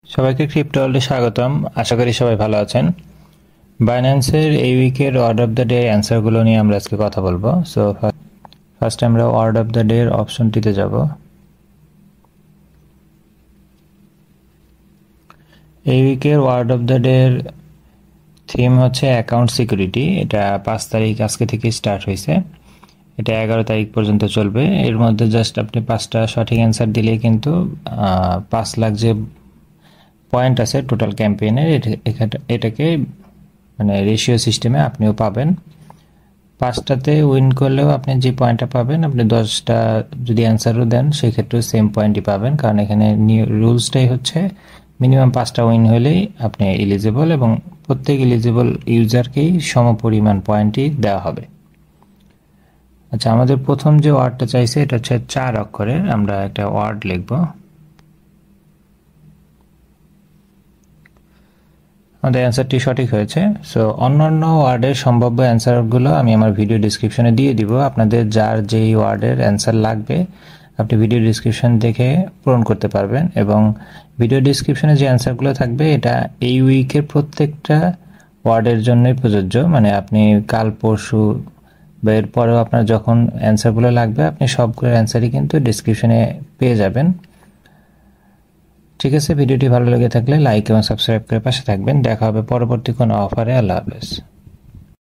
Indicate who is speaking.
Speaker 1: সবাইকে ক্রিপ্টো ওয়ার্ল্ডে স্বাগতম। আশা করি সবাই ভালো আছেন। বাইন্যান্সের এই উইকের ওয়ার্ড অফ দ্য ডে অ্যান্সারগুলো নিয়ে আমরা আজকে কথা বলবো। সো ফার্স্ট আমরা ওয়ার্ড অফ দ্য ডে এর অপশনটিতে যাব। এই উইকের ওয়ার্ড অফ দ্য ডে এর থিম হচ্ছে অ্যাকাউন্ট সিকিউরিটি। এটা 5 তারিখ আজকে থেকে স্টার্ট হয়েছে। এটা 11 তারিখ পর্যন্ত চলবে। এর মধ্যে জাস্ট আপনি 5টা সঠিক অ্যান্সার দিলেই কিন্তু 5 লাখ যে পয়েন্ট আছে টোটাল ক্যাম্পেইনের, এটাকে মানে রেশিও সিস্টেমে আপনিও পাবেন। 5টাতে উইন করলেও আপনি যে পয়েন্টটা পাবেন, আপনি 10টা যদি অ্যান্সারও দেন সেক্ষেত্রেও সেম পয়েন্টই পাবেন, কারণ এখানে রুলসটাই হচ্ছে মিনিমাম 5টা উইন হলেই আপনি এলিজিবল, এবং প্রত্যেক এলিজিবল ইউজারকেই সমপরিমাণ পয়েন্টই দেওয়া হবে। আচ্ছা, আমাদের প্রথম যে ওয়ার্ডটা চাইছে এটা হচ্ছে 4 অক্ষরের। আমরা একটা ওয়ার্ড লিখব। আমাদের অ্যান্সারটি সঠিক হয়েছে। সো অন্যান্য ওয়ার্ডের সম্ভাব্য অ্যান্সারগুলো আমি আমার ভিডিও ডিসক্রিপশনে দিয়ে দিব। আপনাদের যার যেই ওয়ার্ডের অ্যান্সার লাগবে আপনি ভিডিও ডিসক্রিপশন দেখে পূরণ করতে পারবেন, এবং ভিডিও ডিসক্রিপশনে যে অ্যান্সারগুলো থাকবে এটা এই উইকের প্রত্যেকটা ওয়ার্ডের জন্যই প্রযোজ্য। মানে আপনি কাল পরশু বা এরপরেও আপনার যখন অ্যান্সারগুলো লাগবে আপনি সবগুলোর অ্যান্সারই কিন্তু ডিসক্রিপশনে পেয়ে যাবেন। ঠিক আছে, ভিডিওটি ভালো লেগে থাকলে লাইক এবং সাবস্ক্রাইব করে পাশে থাকবেন। দেখা হবে পরবর্তী কোনো অফারে। আল্লাহ হাফেজ।